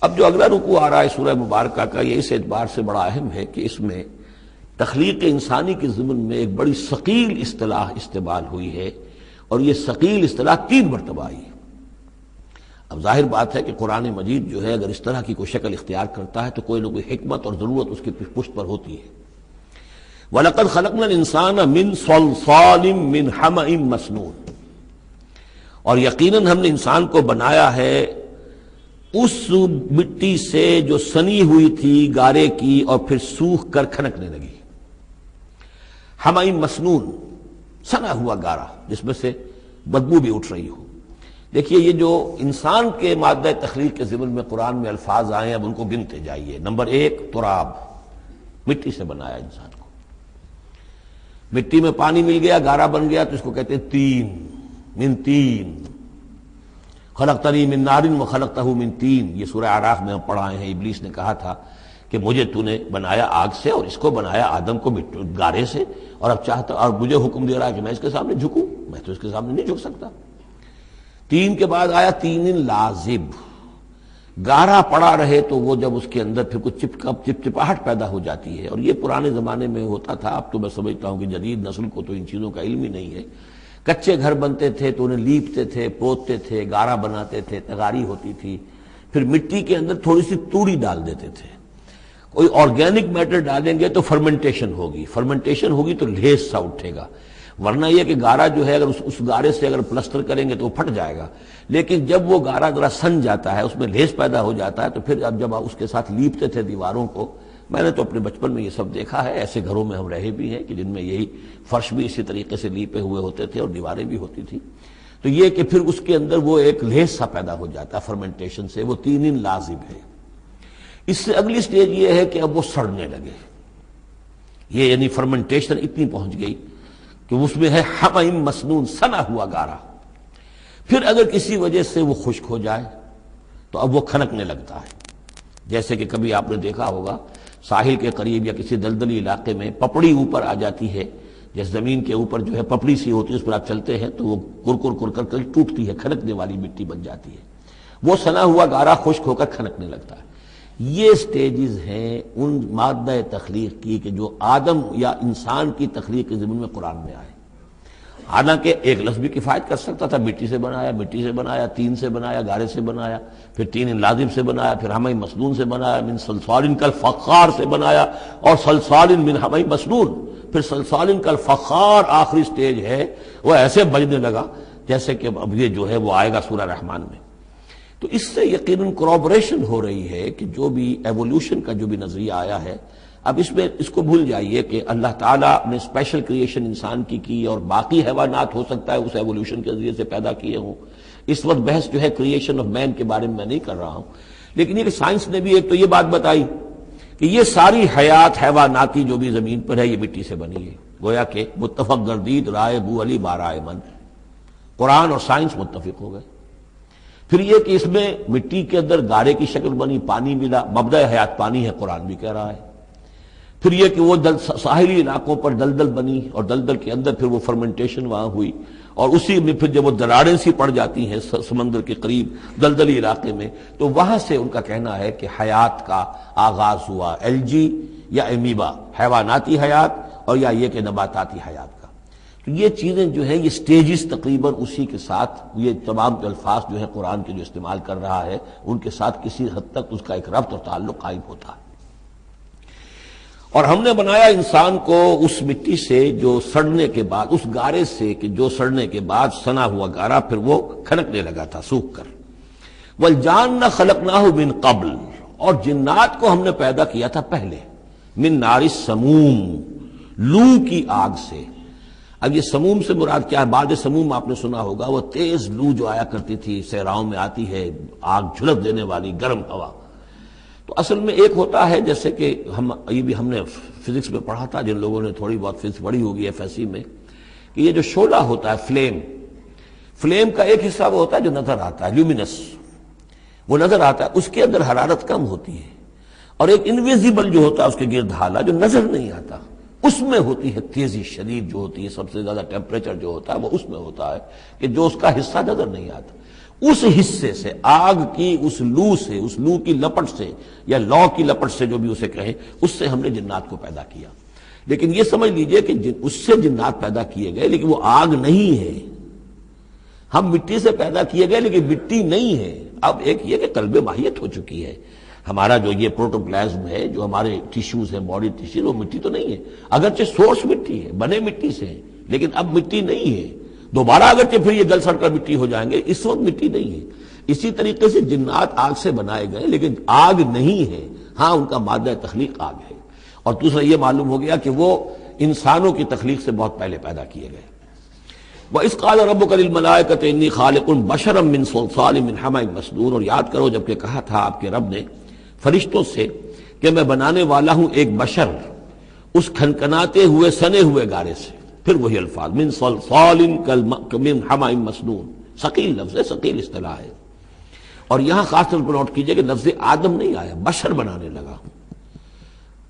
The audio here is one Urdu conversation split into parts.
اب جو اگلا رکوع آ رہا ہے سورہ مبارکہ کا، یہ اس اعتبار سے بڑا اہم ہے کہ اس میں تخلیق انسانی کے ضمن میں ایک بڑی ثقیل اصطلاح استعمال ہوئی ہے، اور یہ ثقیل اصطلاح 3 مرتبہ آئی ہے۔ اب ظاہر بات ہے کہ قرآن مجید جو ہے اگر اس طرح کی کوئی شکل اختیار کرتا ہے تو کوئی نہ کوئی حکمت اور ضرورت اس کی پشت پر ہوتی ہے۔ وَلَقَدْ خَلَقْنَا الْإِنسَانَ مِنْ صَلْصَالٍ مِّنْ حَمَإٍ مَّسْنُونٍ، اور یقیناً ہم نے انسان کو بنایا ہے اس مٹی سے جو سنی ہوئی تھی گارے کی اور پھر سوکھ کر کھنکنے لگی۔ حمأ مسنون، سنا ہوا گارا جس میں سے بدبو بھی اٹھ رہی ہو۔ دیکھیے یہ جو انسان کے مادہ تخلیق کے ضمن میں قرآن میں الفاظ آئے ہیں اب ان کو گنتے جائیے۔ نمبر 1 تراب، مٹی سے بنایا انسان کو، مٹی میں پانی مل گیا گارا بن گیا تو اس کو کہتے ہیں تین، من تین، خلقتنی من نار وخلقتہ من تین، یہ سورہ اعراف میں ہم پڑھائے ہیں۔ ابلیس نے کہا تھا کہ مجھے تو نے بنایا آگ سے اور اس کو بنایا آدم کو گارے سے، اور اب چاہتا اور مجھے حکم دے رہا ہے کہ میں اس کے سامنے جھکوں، میں تو اس کے سامنے نہیں جھک سکتا۔ تین کے بعد آیا تین لازب، گارا پڑا رہے تو وہ جب اس کے اندر پھر کچھ چپچپاہٹ پیدا ہو جاتی ہے، اور یہ پرانے زمانے میں ہوتا تھا، اب تو میں سمجھتا ہوں کہ جدید نسل کو تو ان چیزوں کا علم ہی نہیں ہے۔ کچے گھر بنتے تھے تو انہیں لیپتے تھے، پوتتے تھے، گارا بناتے تھے، تغاری ہوتی تھی، پھر مٹی کے اندر تھوڑی سی توڑی ڈال دیتے تھے۔ کوئی آرگینک میٹر ڈالیں گے تو فرمنٹیشن ہوگی، فرمنٹیشن ہوگی تو لیس سا اٹھے گا، ورنہ یہ کہ گارا جو ہے اگر اس گارے سے اگر پلسٹر کریں گے تو وہ پھٹ جائے گا۔ لیکن جب وہ گارا ذرا سن جاتا ہے، اس میں لیس پیدا ہو جاتا ہے، تو پھر اب جب آپ اس کے ساتھ لیپتے تھے دیواروں کو، میں نے تو اپنے بچپن میں یہ سب دیکھا ہے، ایسے گھروں میں ہم رہے بھی ہیں کہ جن میں یہی فرش بھی اسی طریقے سے لیپے ہوئے ہوتے تھے اور دیواریں بھی ہوتی تھی، تو یہ کہ پھر اس کے اندر وہ ایک لیس سا پیدا ہو جاتا ہے فرمنٹیشن سے، وہ تین لازب ہے۔ اس سے اگلی سٹیج یہ ہے کہ اب وہ سڑنے لگے، یہ یعنی فرمنٹیشن اتنی پہنچ گئی کہ اس میں ہے حمأ مسنون، سنا ہوا گارا۔ پھر اگر کسی وجہ سے وہ خشک ہو جائے تو اب وہ کھنکنے لگتا ہے، جیسے کہ کبھی آپ نے دیکھا ہوگا ساحل کے قریب یا کسی دلدلی علاقے میں پپڑی اوپر آ جاتی ہے، جس زمین کے اوپر جو ہے پپڑی سی ہوتی ہے اس پر آپ چلتے ہیں تو وہ کر کر ٹوٹتی ہے، کھنکنے والی مٹی بن جاتی ہے، وہ سنا ہوا گارا خشک ہو کر کھنکنے لگتا ہے۔ یہ سٹیجز ہیں ان مادہ تخلیق کی کہ جو آدم یا انسان کی تخلیق کے ضمن میں قرآن میں آئے۔ حالانکہ ایک لفظ بھی کفایت کر سکتا تھا، مٹی سے بنایا، تین سے بنایا، گارے سے بنایا، پھر تین لازم سے بنایا، پھر حمأ مسنون سے بنایا، من صلصال کالفخار سے بنایا، اور صلصال من حمأ مسنون، پھر صلصال کالفخار آخری سٹیج ہے، وہ ایسے بجنے لگا جیسے کہ اب یہ جو ہے وہ آئے گا سورہ رحمان میں۔ تو اس سے یقیناً کورابوریشن ہو رہی ہے کہ جو بھی ایوولوشن کا جو بھی نظریہ آیا ہے، اب اس میں اس کو بھول جائیے کہ اللہ تعالیٰ نے اسپیشل کریشن انسان کی اور باقی حیوانات ہو سکتا ہے اس ایوولوشن کے ذریعے سے پیدا کیے ہوں۔ اس وقت بحث جو ہے کریشن آف مین کے بارے میں نہیں کر رہا ہوں، لیکن یہ کہ سائنس نے بھی ایک تو یہ بات بتائی کہ یہ ساری حیات حیواناتی جو بھی زمین پر ہے یہ مٹی سے بنی ہے، گویا کہ متفق گردید رائے بو علی بارائے من، قرآن اور سائنس متفق ہو گئے۔ پھر یہ کہ اس میں مٹی کے اندر گارے کی شکل بنی، پانی ملا، مبدأ حیات پانی ہے، قرآن بھی کہہ رہا ہے۔ پھر یہ کہ وہ ساحلی علاقوں پر دلدل بنی اور دلدل کے اندر پھر وہ فرمنٹیشن وہاں ہوئی، اور اسی میں پھر جب وہ دراڑیں سی پڑ جاتی ہیں سمندر کے قریب دلدلی علاقے میں، تو وہاں سے ان کا کہنا ہے کہ حیات کا آغاز ہوا، الجی یا امیبا، حیواناتی حیات، اور یا یہ کہ نباتاتی حیات کا۔ تو یہ چیزیں جو ہیں یہ سٹیجز تقریباً اسی کے ساتھ، یہ تمام الفاظ جو ہیں قرآن کے جو استعمال کر رہا ہے ان کے ساتھ کسی حد تک اس کا ایک ربط اور تعلق قائم ہوتا ہے۔ اور ہم نے بنایا انسان کو اس مٹی سے جو سڑنے کے بعد، اس گارے سے کہ جو سڑنے کے بعد سنا ہوا گارا پھر وہ کھنکنے لگا تھا سوکھ کر۔ والجان خلقناہ من قبل، اور جنات کو ہم نے پیدا کیا تھا پہلے، من نار السموم، لو کی آگ سے۔ اب یہ سموم سے مراد کیا ہے؟ بعد سموم آپ نے سنا ہوگا، وہ تیز لو جو آیا کرتی تھی، صحراؤں میں آتی ہے، آگ جھلک دینے والی گرم ہوا۔ تو اصل میں ایک ہوتا ہے جیسے کہ یہ بھی ہم نے فزکس میں پڑھا تھا، جن لوگوں نے تھوڑی بہت فزکس پڑھی ہوگی ایف ایس سی میں، کہ یہ جو شعلہ ہوتا ہے فلیم کا ایک حصہ وہ ہوتا ہے جو نظر آتا ہے، لیومینس، وہ نظر آتا ہے، اس کے اندر حرارت کم ہوتی ہے، اور ایک انویزیبل جو ہوتا ہے اس کے گرد حالہ جو نظر نہیں آتا، اس میں ہوتی ہے تیزی شدید جو ہوتی ہے، سب سے زیادہ ٹیمپریچر جو ہوتا ہے وہ اس میں ہوتا ہے کہ جو اس کا حصہ نظر نہیں آتا۔ اس حصے سے، آگ کی اس لو سے، اس لو کی لپٹ سے یا لو کی لپٹ سے جو بھی اسے کہیں، اس سے ہم نے جنات کو پیدا کیا۔ لیکن یہ سمجھ لیجئے کہ اس سے جنات پیدا کیے گئے لیکن وہ آگ نہیں ہے۔ ہم مٹی سے پیدا کیے گئے لیکن مٹی نہیں ہے۔ اب ایک یہ کہ قلب ماہیت ہو چکی ہے، ہمارا جو یہ پروٹوپلازم ہے، جو ہمارے ٹیشوز ہیں، باڈی ٹیشو، وہ مٹی تو نہیں ہے، اگرچہ سورس مٹی ہے، بنے مٹی سے ہیں، لیکن اب مٹی نہیں ہے۔ دوبارہ اگرچہ پھر یہ گل سڑ کر مٹی ہو جائیں گے، اس وقت مٹی نہیں ہے۔ اسی طریقے سے جنات آگ سے بنائے گئے لیکن آگ نہیں ہے، ہاں ان کا مادہ تخلیق آگ ہے۔ اور دوسرا یہ معلوم ہو گیا کہ وہ انسانوں کی تخلیق سے بہت پہلے پیدا کیے گئے۔ وَإِذْ قَالَ رَبُّكَ لِلْمَلَائِكَةِ إِنِّي خَالِقٌ بَشَرًا مِّن صَلْصَالٍ مِّنْ حَمَإٍ مَّسْنُونٍ، اور یاد کرو جب کہ کہا تھا آپ کے رب نے فرشتوں سے کہ میں بنانے والا ہوں ایک بشر اس کھنکھناتے ہوئے سنے ہوئے گارے سے۔ پھر وہی الفاظ من صلصال من حمأ مسنون، ثقیل لفظ ہے، ثقیل اصطلاح ہے۔ اور یہاں خاص طور پر نوٹ کیجئے کہ لفظ آدم نہیں آیا، بشر بنانے لگا ہوں۔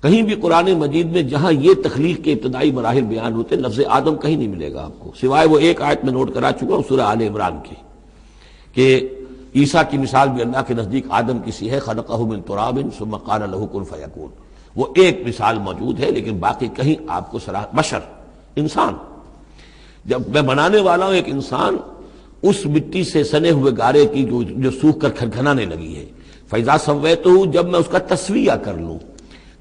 کہیں بھی قرآن مجید میں جہاں یہ تخلیق کے ابتدائی مراحل بیان ہوتے لفظ آدم کہیں نہیں ملے گا آپ کو، سوائے وہ ایک آیت میں نوٹ کرا چکا ہوں سورہ آل عمران کی، کہ عیسیٰ کی مثال بھی اللہ کے نزدیک آدم کی سی ہے، خلقہ من تراب ثم قال له کن فیکون، وہ ایک مثال موجود ہے، لیکن باقی کہیں آپ کو بشر، انسان، جب میں بنانے والا ہوں ایک انسان اس مٹی سے سنے ہوئے گارے کی جو سوکھ کر کھنکھنانے لگی ہے، فَإِذَا سَوَّيْتُهُ، جب میں اس کا تسویہ کر لوں۔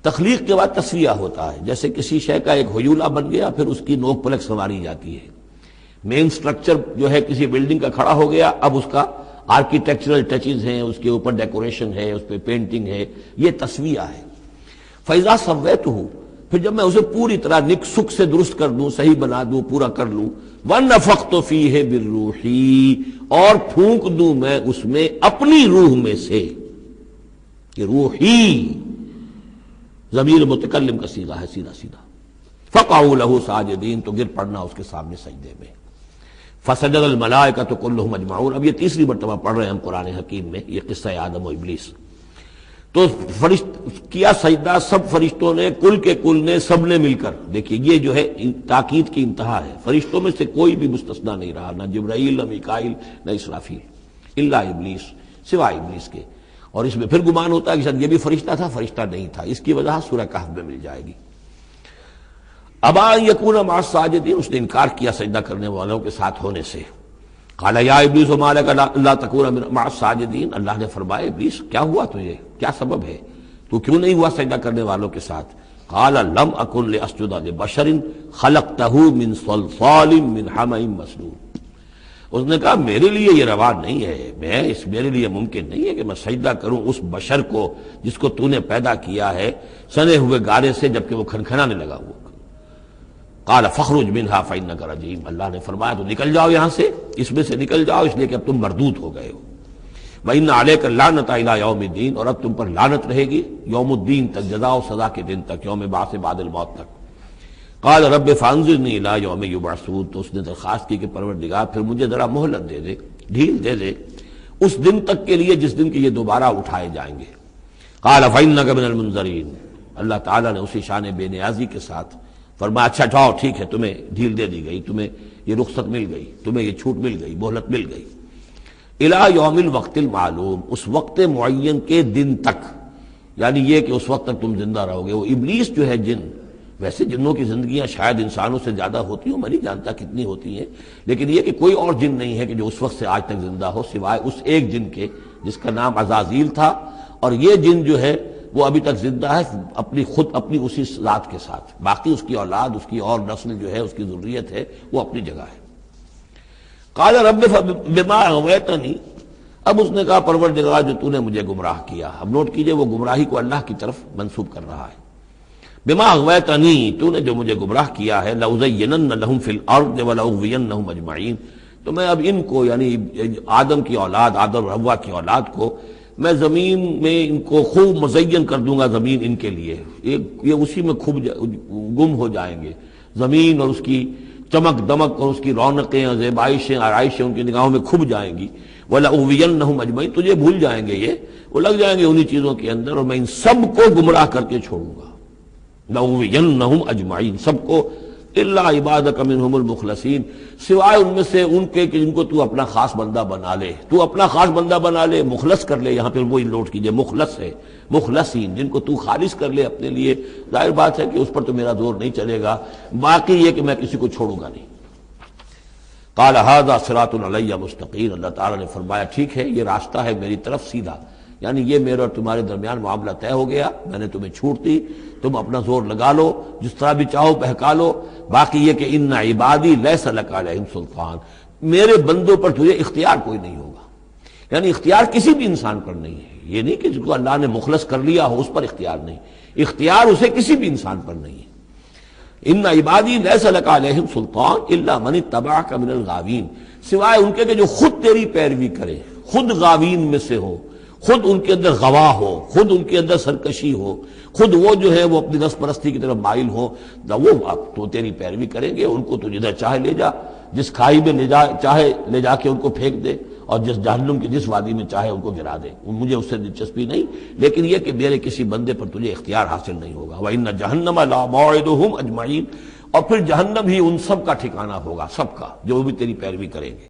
تخلیق کے بعد تسویہ ہوتا ہے، جیسے کسی شے کا ایک ہیولہ بن گیا پھر اس کی نوک پلک سنواری جاتی ہے، مین سٹرکچر جو ہے کسی بلڈنگ کا کھڑا ہو گیا، اب اس کا آرکیٹیکچرل ٹچز ہیں، اس کے اوپر ڈیکوریشن ہے، اس پہ پینٹنگ ہے، یہ تسویہ ہے۔ فَإِذَا سَوَّيْتُهُ، پھر جب میں اسے پوری طرح نک سک سے درست کر دوں، صحیح بنا دوں، پورا کر لوں، وَنَفَخْتُ فِيهِ بِالرُّوحِ، اور پھونک دوں میں اس میں اپنی روح میں سے، کہ روحی ضمیر متکلم کا صیغہ ہے سیدھا سیدھا، فَقَعُوا لَهُ سَاجِدِينَ، تو گر پڑنا اس کے سامنے سجدے میں۔ فَسَجَدَ الْمَلَائِكَةُ كُلُّهُمْ أَجْمَعُونَ، اب یہ تیسری مرتبہ پڑھ رہے ہیں ہم قرآن حکیم میں یہ قصہ آدم و ابلیس۔ تو کیا سجدہ سب فرشتوں نے، کل کے کل نے، سب نے مل کر۔ دیکھیے یہ جو ہے تاکید کی انتہا ہے، فرشتوں میں سے کوئی بھی مستثنیٰ نہیں رہا، نہ جبرائیل، نہ میکائیل، نہ اسرافیل، الا ابلیس، سوائے ابلیس کے۔ اور اس میں پھر گمان ہوتا ہے کہ شاید یہ بھی فرشتہ تھا، فرشتہ نہیں تھا، اس کی وضاحت سورہ کہف میں مل جائے گی۔ ابا ان یکون مع الساجدین، اس نے انکار کیا سجدہ کرنے والوں کے ساتھ ہونے سے۔ قال یا ابلیس ما لک الا تکون مع الساجدین، اللہ نے فرمایا ابلیس کیا ہوا تجھے، کیا سبب ہے، تو کیوں نہیں ہوا سجدہ کرنے والوں کے ساتھ؟ قال لم اکن لاسجد لبشر خلقتہ من صلصال من حمأ مسنون، اس نے کہا میرے لیے یہ روا نہیں ہے، میرے لیے ممکن نہیں ہے کہ میں سجدہ کروں اس بشر کو جس کو تو نے پیدا کیا ہے سنے ہوئے گارے سے، جبکہ وہ کھنکھنانے لگا ہوا۔ قال فاخرج منها فانك رجیم، اللہ نے فرمایا تو نکل جاؤ یہاں سے، اس میں سے نکل جاؤ، اس لیے کہ اب تم مردود ہو گئے ہو۔ وان علیک اللعنۃ الی یوم الدین، اور اب تم پر لعنت رہے گی یوم الدین تک، جزا و سزا کے دن تک، یوم بعث بعد الموت تک۔ قال رب فانظرنی الی یوم یبعثون، تو اس نے درخواست کی کہ پروردگار پھر مجھے ذرا مہلت دے دے، ڈھیل دے دے اس دن تک کے لیے جس دن کے یہ دوبارہ اٹھائے جائیں گے۔ قال فانک من المنظرین، اللہ تعالیٰ نے اسی شان بے نیازی کے ساتھ فرمایا اچھا جاؤ ٹھیک ہے، تمہیں ڈھیل دے دی گئی، تمہیں یہ رخصت مل گئی، تمہیں یہ چھوٹ مل گئی، مہلت مل گئی۔ الی یوم الوقت المعلوم، اس وقت معین کے دن تک، یعنی یہ کہ اس وقت تک تم زندہ رہو گے۔ وہ ابلیس جو ہے جن، ویسے جنوں کی زندگیاں شاید انسانوں سے زیادہ ہوتی ہوں، میں نہیں جانتا کتنی ہوتی ہیں، لیکن یہ کہ کوئی اور جن نہیں ہے کہ جو اس وقت سے آج تک زندہ ہو سوائے اس ایک جن کے جس کا نام عزازیل تھا، اور یہ جن جو ہے وہ ابھی تک زندہ ہے اپنی اسی ذات کے ساتھ، باقی اس کی اولاد، اس کی اور نسل جو ہے، اس کی ذریت ہے، وہ اپنی جگہ ہے۔ قال رب بما اغویتنی، اب اس نے کہا پروردگار جو تو نے مجھے گمراہ کیا، اب نوٹ کیجئے وہ گمراہی کو اللہ کی طرف منسوب کر رہا ہے۔ بما اغویتنی، تو نے جو مجھے گمراہ کیا ہے، لأزینن لہم فی الارض ولأغوینہم اجمعین، تو میں اب ان کو یعنی آدم کی اولاد، آدم اور حوا کی اولاد کو میں زمین میں ان کو خوب مزین کر دوں گا، زمین ان کے لیے یہ اسی میں خوب گم ہو جائیں گے، زمین اور اس کی چمک دمک اور اس کی رونقیں اور زیبائشیں آرائشیں ان کی نگاہوں میں کھب جائیں گی۔ وَلَأُغْوِيَنَّهُمْ أَجْمَعِينَ، تجھے بھول جائیں گے، وہ لگ جائیں گے انہی چیزوں کے اندر، اور میں ان سب کو گمراہ کر کے چھوڑوں گا۔ لَأُغْوِيَنَّهُمْ أَجْمَعِينَ، سب کو الا عبادک منہم المخلصین، سوائے ان میں سے ان کے کہ جن کو تو اپنا خاص بندہ بنا لے، تو اپنا خاص بندہ بنا لے، مخلص کر لے، یہاں پہ وہی نوٹ کیجئے مخلص ہے، مخلصین، جن کو تو خالص کر لے اپنے لیے، ظاہر بات ہے کہ اس پر تو میرا زور نہیں چلے گا، باقی یہ کہ میں کسی کو چھوڑوں گا نہیں۔ قال ھذا صراط علی مستقیم، اللہ تعالیٰ نے فرمایا ٹھیک ہے یہ راستہ ہے میری طرف سیدھا، یعنی یہ میرے اور تمہارے درمیان معاملہ طے ہو گیا، میں نے تمہیں چھوٹ دی، تم اپنا زور لگا لو، جس طرح بھی چاہو بہکا لو، باقی یہ کہ ان عبادی لیس لک علیہم سلطان، میرے بندوں پر تجھے اختیار کوئی نہیں ہوگا، یعنی اختیار کسی بھی انسان پر نہیں ہے، یہ نہیں کہ جس کو اللہ نے مخلص کر لیا ہو اس پر اختیار نہیں، اختیار اسے کسی بھی انسان پر نہیں ہے۔ ان عبادی لیس لک علیہم سلطان الا من اتبعک من الغاوین، سوائے ان کے کہ جو خود تیری پیروی کرے، خود غاوین میں سے ہو، خود ان کے اندر غوا ہو، خود ان کے اندر سرکشی ہو، خود وہ جو ہے وہ اپنی نفس پرستی کی طرف مائل ہو، وہ اب تو تیری پیروی کریں گے، ان کو تو جدھر چاہے لے جا، جس کھائی میں چاہے لے جا کے ان کو پھینک دے، اور جس جہنم کی جس وادی میں چاہے ان کو گرا دے، مجھے اس سے دلچسپی نہیں، لیکن یہ کہ میرے کسی بندے پر تجھے اختیار حاصل نہیں ہوگا۔ وَإِنَّ جَهَنَّمَ لَمَوْعِدُهُمْ أَجْمَعِينَ، اور پھر جہنم ہی ان سب کا ٹھکانہ ہوگا، سب کا جو بھی تیری پیروی کریں گے۔